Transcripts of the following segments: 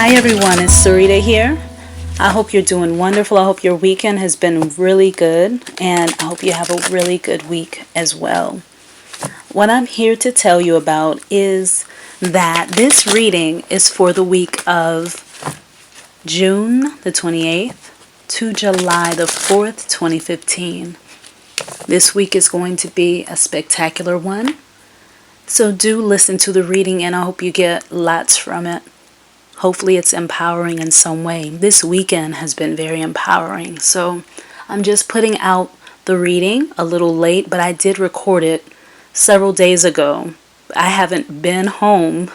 Hi everyone, it's Sarita here. I hope you're doing wonderful. I hope your weekend has been really good, and I hope you have a really good week as well. What I'm here to tell you about is that this reading is for the week of June the 28th to July the 4th, 2015. This week is going to be a spectacular one. So do listen to the reading, and I hope you get lots from it. Hopefully it's empowering in some way. This weekend has been very empowering. So I'm just putting out the reading a little late, but I did record it several days ago. I haven't been home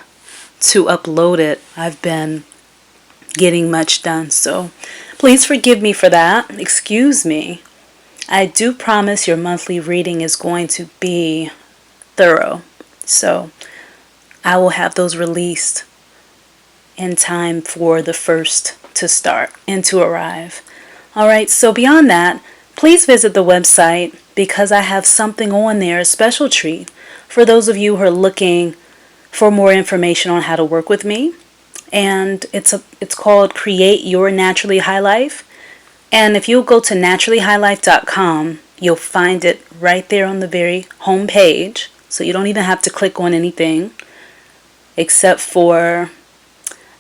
to upload it. I've been getting much done. So please forgive me for that. Excuse me. I do promise your monthly reading is going to be thorough. So I will have those released in time for the first to start and to arrive. Alright, so beyond that, please visit the website because I have something on there, a special treat for those of you who are looking for more information on how to work with me. And it's called Create Your Naturally High Life. And if you'll go to naturallyhighlife.com, you'll find it right there on the very home page. So you don't even have to click on anything except for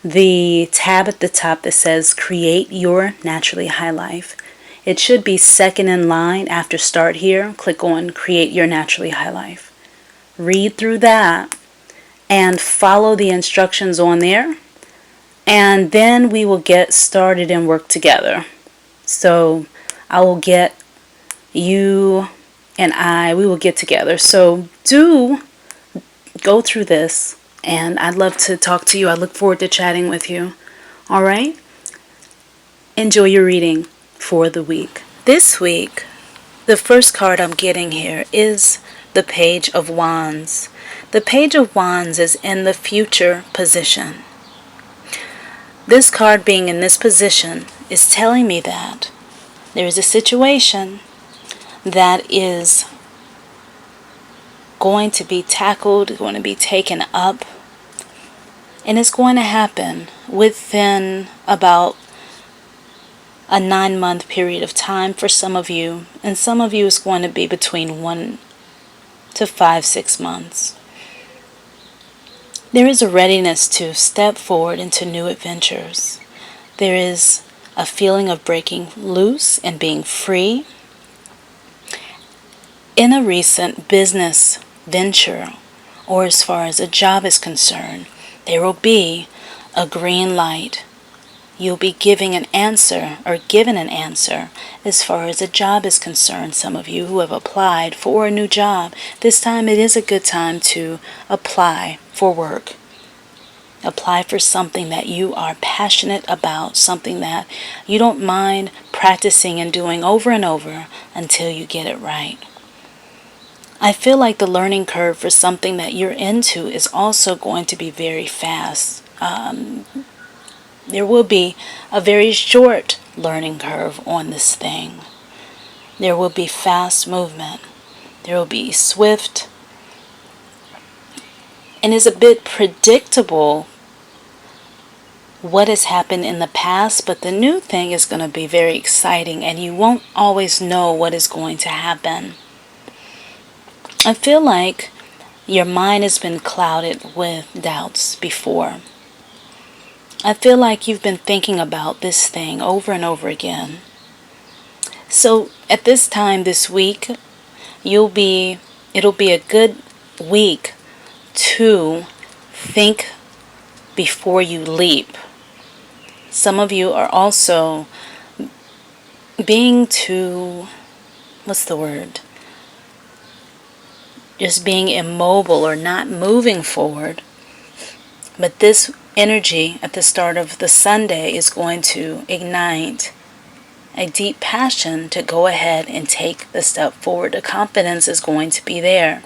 the tab at the top that says Create Your Naturally High Life. It should be second in line after Start Here. Click on Create Your Naturally High Life. Read through that and follow the instructions on there, and then we will get started and work together. So I will get you and we will get together. So do go through this. And I'd love to talk to you. I look forward to chatting with you. All right? Enjoy your reading for the week. This week, the first card I'm getting here is the Page of Wands. The Page of Wands is in the future position. This card being in this position is telling me that there is a situation that is going to be tackled, going to be taken up, and it's going to happen within about a 9-month period of time for some of you, and some of you is going to be between 1 to 5-6 months. There is a readiness to step forward into new adventures. There is a feeling of breaking loose and being free. In a recent business venture, or as far as a job is concerned, there will be a green light. You'll be giving an answer or given an answer as far as a job is concerned. Some of you who have applied for a new job, this time it is a good time to apply for work. Apply for something that you are passionate about, something that you don't mind practicing and doing over and over until you get it right. I feel like the learning curve for something that you're into is also going to be very fast. There will be a very short learning curve on this thing. There will be fast movement. There will be swift. And it's a bit predictable what has happened in the past, but the new thing is going to be very exciting, and you won't always know what is going to happen. I feel like your mind has been clouded with doubts before. I feel like you've been thinking about this thing over and over again. So at this time this week, it'll be a good week to think before you leap. Some of you are also being too, just being immobile or not moving forward. But this energy at the start of the Sunday is going to ignite a deep passion to go ahead and take the step forward. The confidence is going to be there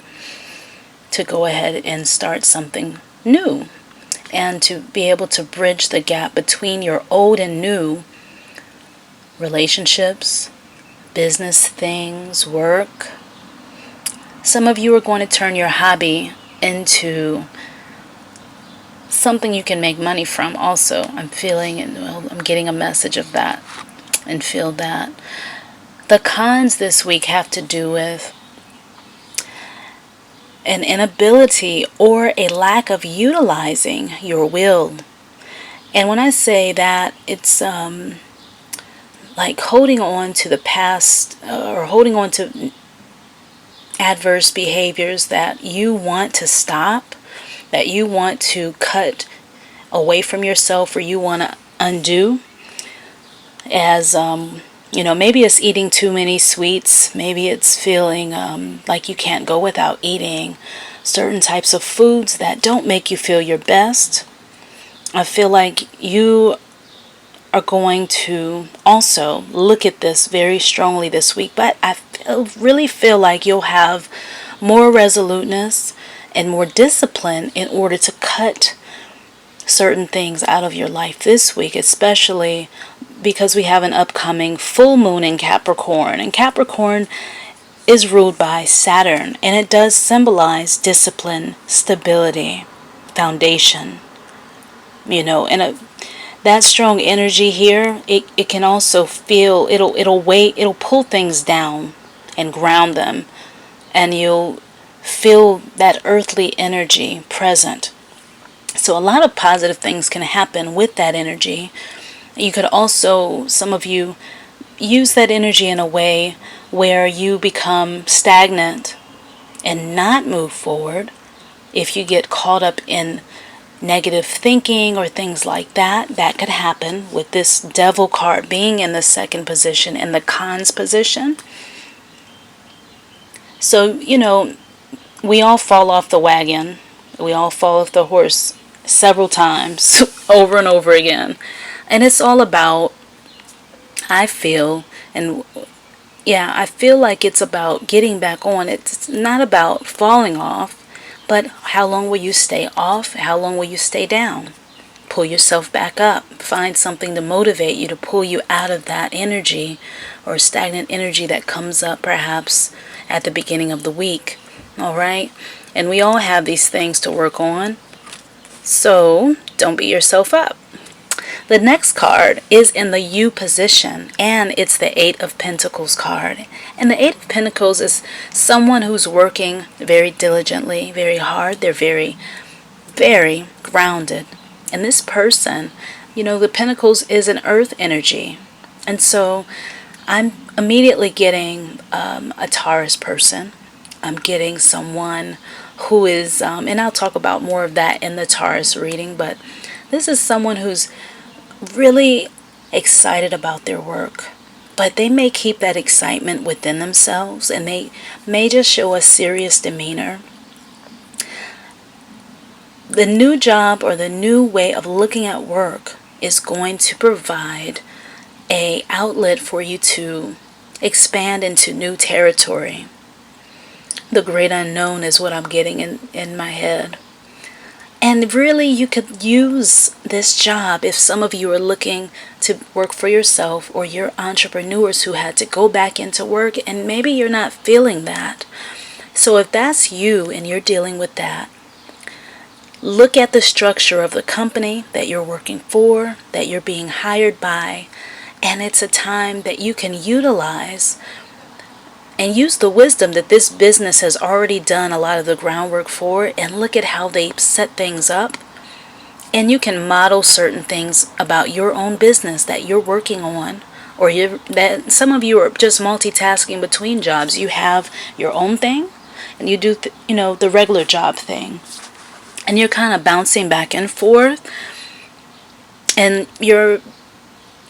to go ahead and start something new, and to be able to bridge the gap between your old and new relationships, business things, work. Some of you are going to turn your hobby into something you can make money from also. I'm feeling, and well, I'm getting a message of that and feel that. The cons this week have to do with an inability or a lack of utilizing your will. And when I say that, it's like holding on to the past, or holding on to adverse behaviors that you want to stop, that you want to cut away from yourself, or you want to undo. As maybe it's eating too many sweets, maybe it's feeling like you can't go without eating certain types of foods that don't make you feel your best. I feel like you are going to also look at this very strongly this week, but I really feel like you'll have more resoluteness and more discipline in order to cut certain things out of your life this week, especially because we have an upcoming full moon in Capricorn, and Capricorn is ruled by Saturn, and it does symbolize discipline, stability, foundation, and that strong energy here, it can also feel, it'll pull things down and ground them, and you'll feel that earthly energy present. So a lot of positive things can happen with that energy. You could also, some of you, use that energy in a way where you become stagnant and not move forward. If you get caught up in negative thinking or things like that, that could happen with this Devil card being in the second position, in the cons position. So, we all fall off the wagon. We all fall off the horse several times over and over again. And it's all about, I feel like it's about getting back on. It's not about falling off, but how long will you stay off? How long will you stay down? Pull yourself back up. Find something to motivate you, to pull you out of that energy or stagnant energy that comes up perhaps at the beginning of the week. All right? And we all have these things to work on. So don't beat yourself up. The next card is in the U position, and it's the Eight of Pentacles card. And the Eight of Pentacles is someone who's working very diligently, very hard. They're very, very grounded. And this person, the Pentacles is an earth energy. And so I'm immediately getting a Taurus person. I'm getting someone who is, and I'll talk about more of that in the Taurus reading, but this is someone who's really excited about their work, but they may keep that excitement within themselves, and they may just show a serious demeanor. The new job or the new way of looking at work is going to provide an outlet for you to expand into new territory. The great unknown is what I'm getting in my head. And really, you could use this job if some of you are looking to work for yourself, or you're entrepreneurs who had to go back into work and maybe you're not feeling that. So if that's you and you're dealing with that, look at the structure of the company that you're working for, that you're being hired by, and it's a time that you can utilize and use the wisdom that this business has already done a lot of the groundwork for, and look at how they set things up. And you can model certain things about your own business that you're working on, or that some of you are just multitasking between jobs. You have your own thing, and you do the regular job thing, and you're kind of bouncing back and forth, and you're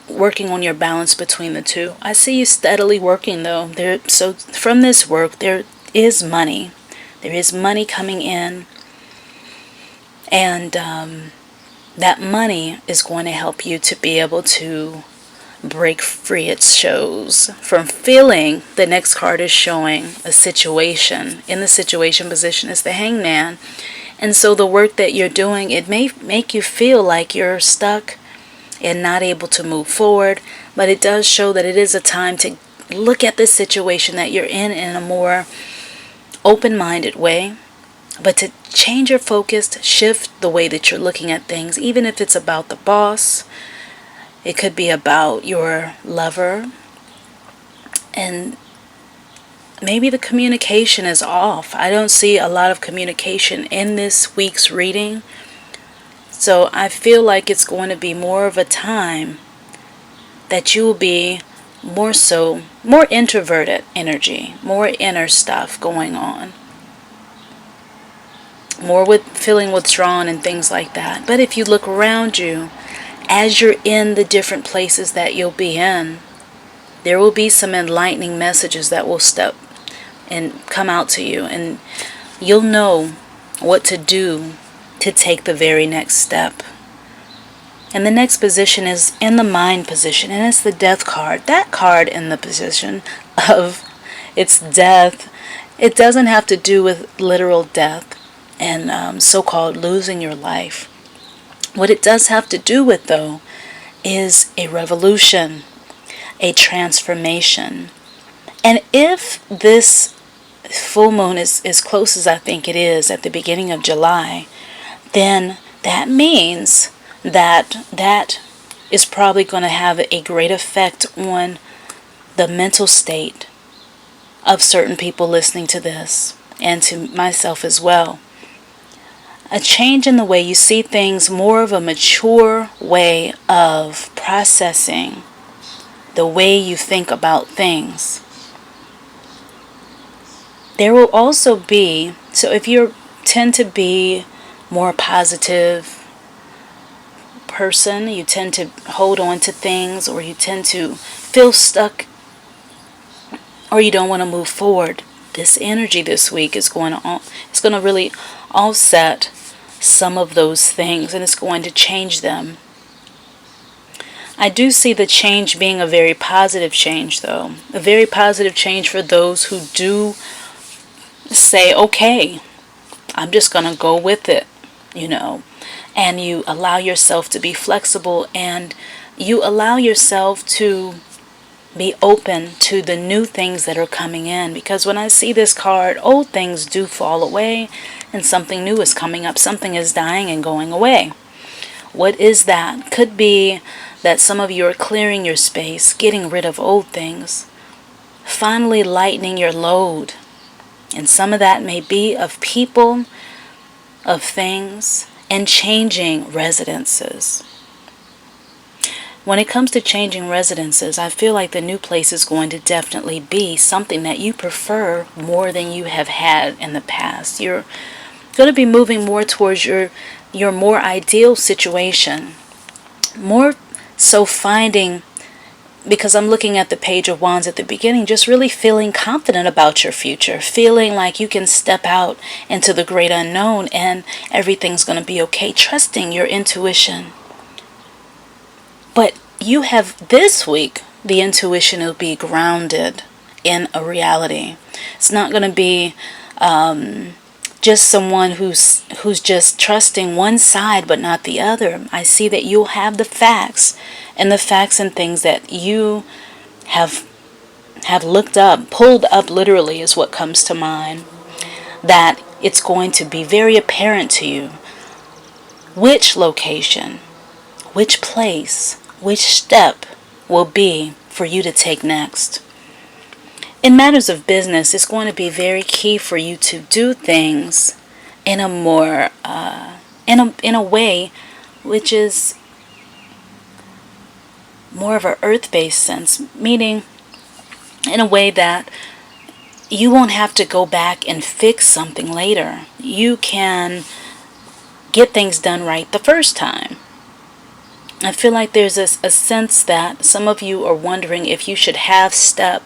working on your balance between the two. I see you steadily working though. So from this work, there is money. There is money coming in, and that money is going to help you to be able to break free, it shows, from feeling. The next card is showing a situation. In the situation position is the Hangman. And so the work that you're doing, it may make you feel like you're stuck and not able to move forward, but it does show that it is a time to look at the situation that you're in a more open-minded way. But to change your focus, to shift the way that you're looking at things, even if it's about the boss, it could be about your lover, and maybe the communication is off. I don't see a lot of communication in this week's reading. So I feel like it's going to be more of a time that you will be more introverted energy, more inner stuff going on. More with feeling withdrawn and things like that. But if you look around you, as you're in the different places that you'll be in, there will be some enlightening messages that will step and come out to you, and you'll know what to do to take the very next step. And the next position is in the mind position, and it's the death card. That card in the position of its death, it doesn't have to do with literal death and so-called losing your life. What it does have to do with, though, is a revolution, a transformation. And if this full moon is as close as I think it is at the beginning of July, then that means that is probably going to have a great effect on the mental state of certain people listening to this, and to myself as well. A change in the way you see things, more of a mature way of processing the way you think about things. There will also be, so if you tend to be more positive person, you tend to hold on to things, or you tend to feel stuck, or you don't want to move forward, this energy this week is going to really offset some of those things, and it's going to change them. I do see the change being a very positive change, though. A very positive change for those who do say, okay, I'm just going to go with it, and you allow yourself to be flexible, and you allow yourself to be open to the new things that are coming in. Because when I see this card, old things do fall away and something new is coming up. Something is dying and going away. What is that? Could be that some of you are clearing your space, getting rid of old things, finally lightening your load. And some of that may be of people, of things, and changing residences. When it comes to changing residences, I feel like the new place is going to definitely be something that you prefer more than you have had in the past. You're going to be moving more towards your more ideal situation. More so finding, because I'm looking at the Page of Wands at the beginning, just really feeling confident about your future. Feeling like you can step out into the great unknown and everything's going to be okay. Trusting your intuition. But you have this week, the intuition will be grounded in a reality. It's not going to be just someone who's just trusting one side but not the other. I see that you'll have the facts, and the facts and things that you have looked up, pulled up literally is what comes to mind. That it's going to be very apparent to you which location, which place, which step will be for you to take next. In matters of business, it's going to be very key for you to do things in a more in a way which is more of an earth-based sense, meaning in a way that you won't have to go back and fix something later. You can get things done right the first time. I feel like there's a sense that some of you are wondering if you should have some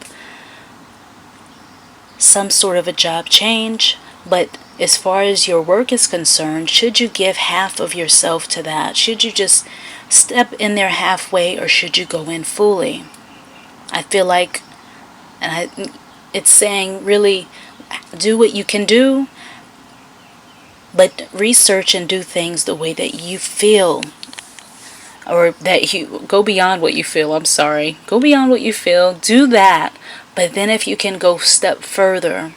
sort of a job change, but as far as your work is concerned, should you give half of yourself to that? Should you just step in there halfway, or should you go in fully? I feel like, it's saying really do what you can do, but research and do things the way that you feel, or that you go beyond what you feel. Go beyond what you feel, do that. But then if you can go step further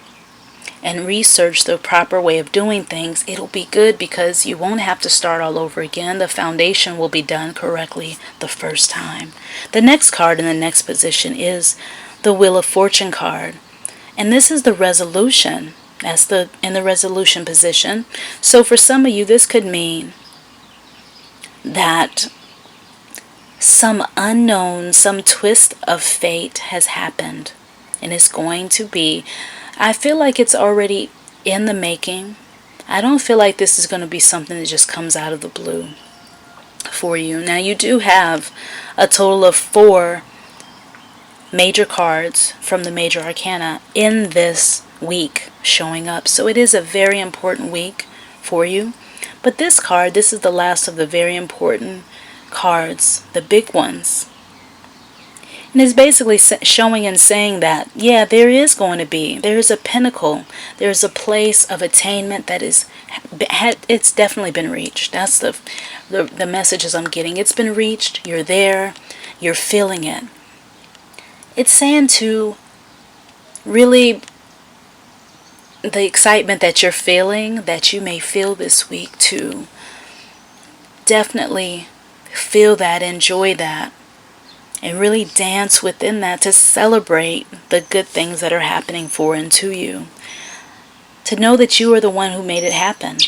and research the proper way of doing things, it'll be good because you won't have to start all over again. The foundation will be done correctly the first time. The next card in the next position is the Wheel of Fortune card. And this is the resolution. That's in the resolution position. So for some of you, this could mean that some unknown, some twist of fate has happened. And it's going to be, I feel like it's already in the making. I don't feel like this is going to be something that just comes out of the blue for you. Now you do have a total of 4 major cards from the major arcana in this week showing up. So it is a very important week for you. But this card, this is the last of the very important cards, the big ones. And it's basically showing and saying that, yeah, there is a pinnacle. There's a place of attainment that it's definitely been reached. That's the messages I'm getting. It's been reached. You're there. You're feeling it. It's saying to really, the excitement that you're feeling, that you may feel this week, to definitely feel that, enjoy that, and really dance within that, to celebrate the good things that are happening for and to you. To know that you are the one who made it happen.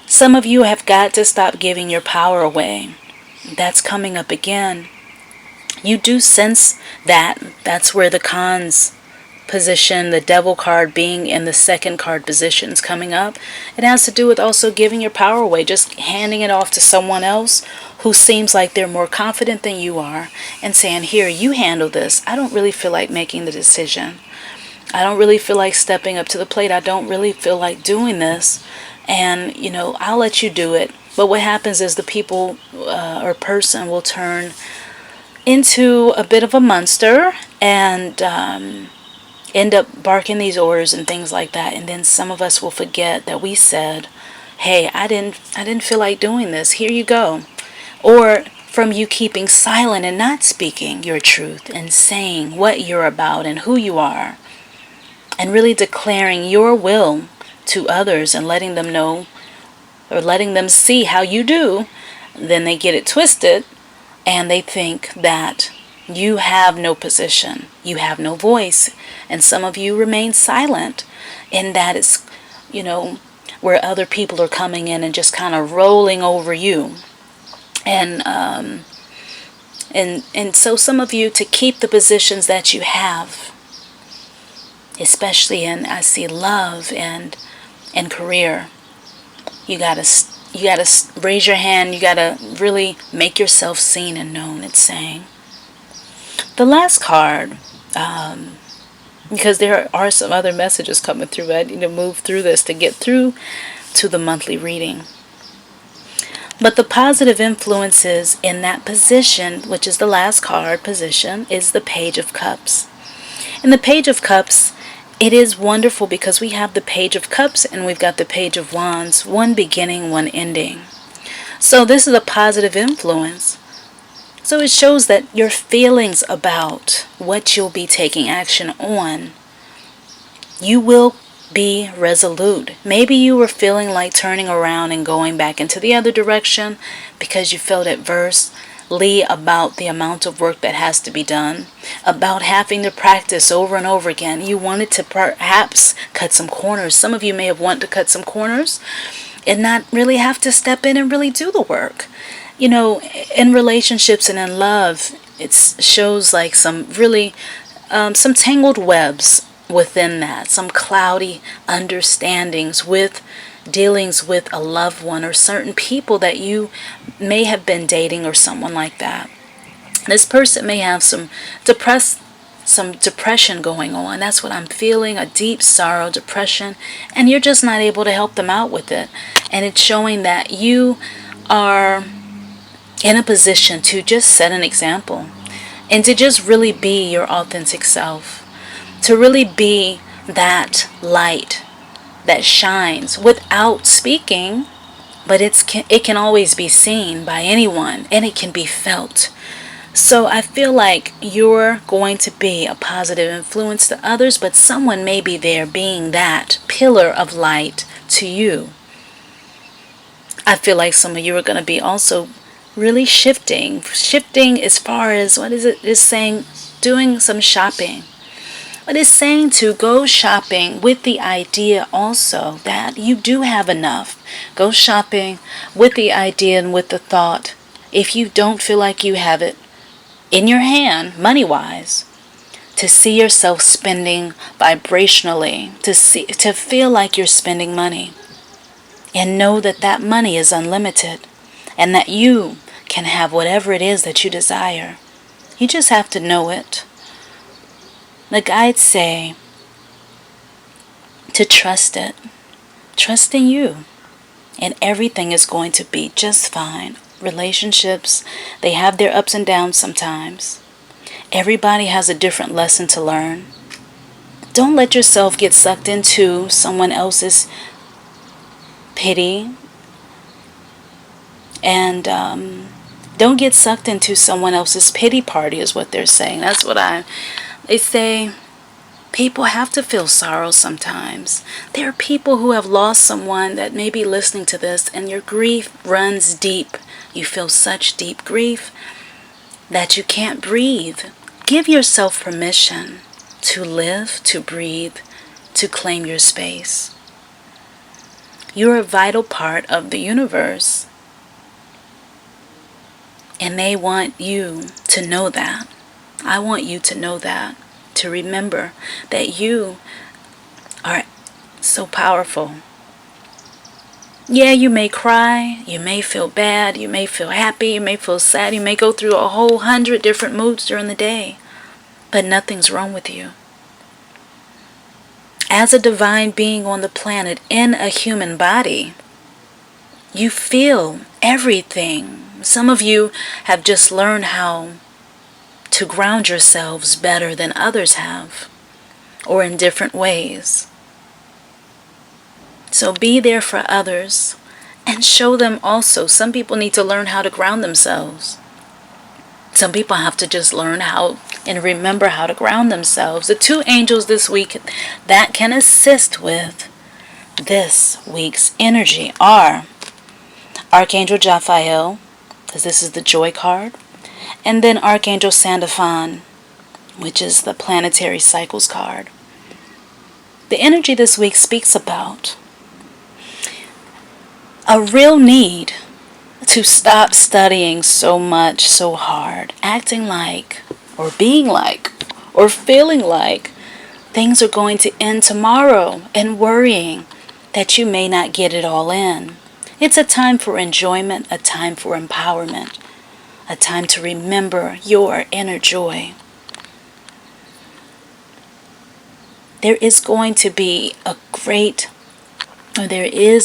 Some of you have got to stop giving your power away. That's coming up again. You do sense that. That's where the cons position, the devil card being in the second card position is coming up. It has to do with also giving your power away, just handing it off to someone else who seems like they're more confident than you are, and saying, here, you handle this. I don't really feel like making the decision. I don't really feel like stepping up to the plate. I don't really feel like doing this. And, I'll let you do it. But what happens is the people or person will turn into a bit of a monster and end up barking these orders and things like that. And then some of us will forget that we said, hey, I didn't feel like doing this. Here you go. Or from you keeping silent and not speaking your truth and saying what you're about and who you are, and really declaring your will to others and letting them know or letting them see how you do, then they get it twisted and they think that you have no position, you have no voice. And some of you remain silent in that it's, where other people are coming in and just kind of rolling over you. And so some of you, to keep the positions that you have, especially in, I see, love and career, you gotta raise your hand. You gotta really make yourself seen and known. It's saying. The last card, because there are some other messages coming through. I need to move through this to get through to the monthly reading. But the positive influences in that position, which is the last card position, is the Page of Cups. In the Page of Cups, it is wonderful because we have the Page of Cups and we've got the Page of Wands, one beginning, one ending. So this is a positive influence. So it shows that your feelings about what you'll be taking action on, you will be resolute. Maybe you were feeling like turning around and going back into the other direction because you felt adversely about the amount of work that has to be done, about having to practice over and over again. You wanted to perhaps cut some corners. Some of you may have wanted to cut some corners and not really have to step in and really do the work. In relationships and in love, it shows like some really, some tangled webs within that, some cloudy understandings with dealings with a loved one or certain people that you may have been dating or someone like that. This person may have some depression going on. That's what I'm feeling, a deep sorrow, depression, and you're just not able to help them out with it. And it's showing that you are in a position to just set an example and to just really be your authentic self, to really be that light that shines without speaking, but it can always be seen by anyone and it can be felt. So I feel like you're going to be a positive influence to others, but someone may be there being that pillar of light to you. I feel like some of you are going to be also really shifting as far as, what is it? It's saying doing some shopping. But it's saying to go shopping with the idea also that you do have enough. Go shopping with the idea and with the thought, if you don't feel like you have it in your hand, money-wise, to see yourself spending vibrationally, to feel like you're spending money, and know that that money is unlimited, and that you can have whatever it is that you desire. You just have to know it. The guides say to trust it. Trust in you, and everything is going to be just fine. Relationships, they have their ups and downs sometimes. Everybody has a different lesson to learn. Don't let yourself get sucked into someone else's pity, and don't get sucked into someone else's pity party is what they're saying. That's what they say. People have to feel sorrow sometimes. There are people who have lost someone that may be listening to this, and your grief runs deep. You feel such deep grief that you can't breathe. Give yourself permission to live, to breathe, to claim your space. You're a vital part of the universe, and they want you to know that. I want you to know that, to remember that you are so powerful. Yeah, you may cry, you may feel bad, you may feel happy, you may feel sad, you may go through a whole 100 different moods during the day, but nothing's wrong with you. As a divine being on the planet in a human body, you feel everything. Some of you have just learned how to ground yourselves better than others have, or in different ways. So be there for others and show them also. Some people need to learn how to ground themselves. Some people have to just learn how and remember how to ground themselves. The two angels this week that can assist with this week's energy are Archangel Jophiel, because this is the joy card, and then Archangel Sandalphon, which is the planetary cycles card. The energy this week speaks about a real need to stop studying so much, so hard, acting like, or being like, or feeling like things are going to end tomorrow, and worrying that you may not get it all in. It's a time for enjoyment, a time for empowerment, a time to remember your inner joy. There is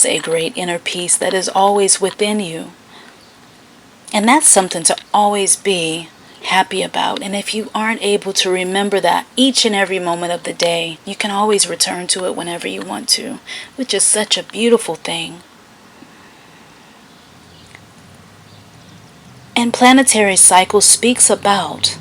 a great inner peace that is always within you. And that's something to always be happy about. And if you aren't able to remember that each and every moment of the day, you can always return to it whenever you want to, which is such a beautiful thing. And planetary cycle speaks about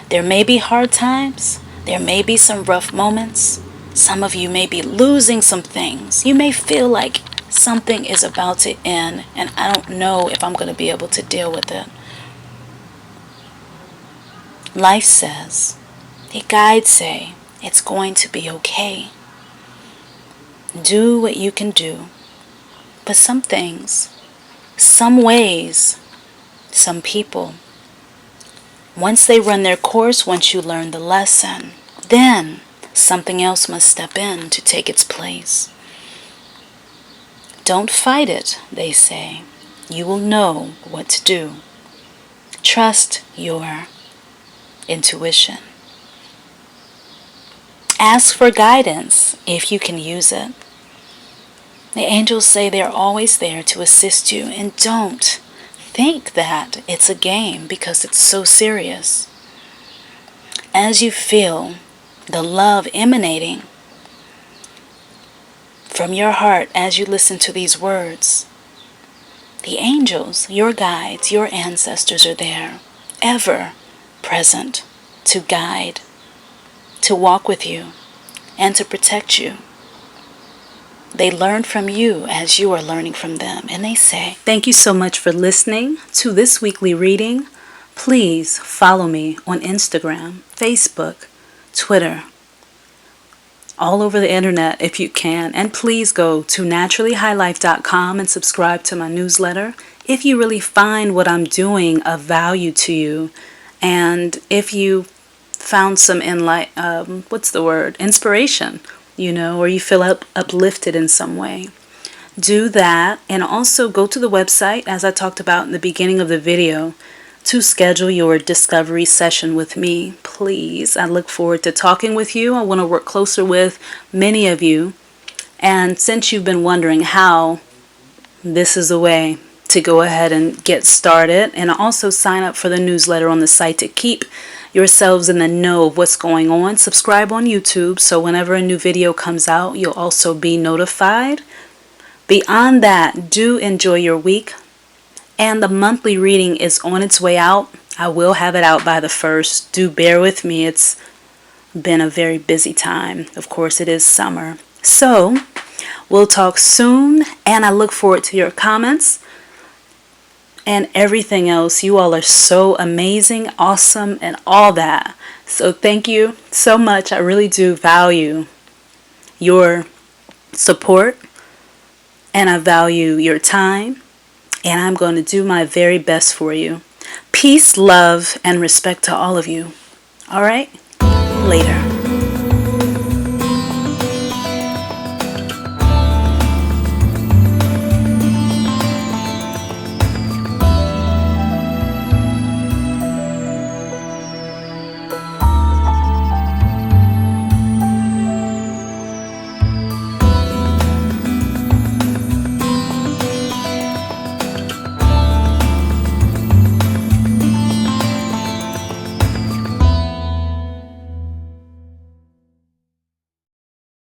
there may be hard times, there may be some rough moments. Some of you may be losing some things. You may feel like something is about to end, and I don't know if I'm going to be able to deal with it. Life says, the guides say, it's going to be okay. Do what you can do. But some things, some ways, some people, once they run their course, once you learn the lesson, then something else must step in to take its place. Don't fight it, they say. You will know what to do. Trust your intuition. Ask for guidance if you can use it. The angels say they're always there to assist you, and don't think that it's a game because it's so serious. As you feel the love emanating from your heart as you listen to these words, the angels, your guides, your ancestors are there, ever present, to guide, to walk with you, and to protect you. They learn from you as you are learning from them. And they say, thank you so much for listening to this weekly reading. Please follow me on Instagram, Facebook, Twitter, all over the internet if you can. And please go to naturallyhighlife.com and subscribe to my newsletter if you really find what I'm doing of value to you. And if you found some inspiration, or you feel uplifted in some way. Do that, and also go to the website, as I talked about in the beginning of the video, to schedule your discovery session with me, please. I look forward to talking with you. I want to work closer with many of you. And since you've been wondering how, this is a way to go ahead and get started, and also sign up for the newsletter on the site to keep yourselves in the know of what's going on. Subscribe on YouTube so whenever a new video comes out, you'll also be notified. Beyond that, do enjoy your week. And the monthly reading is on its way out. I will have it out by the 1st. Do bear with me. It's been a very busy time. Of course, it is summer. So, we'll talk soon, and I look forward to your comments and everything else. You all are so amazing, awesome, and all that. So thank you so much. I really do value your support, and I value your time, and I'm going to do my very best for you. Peace, love, and respect to all of you. All right? Later.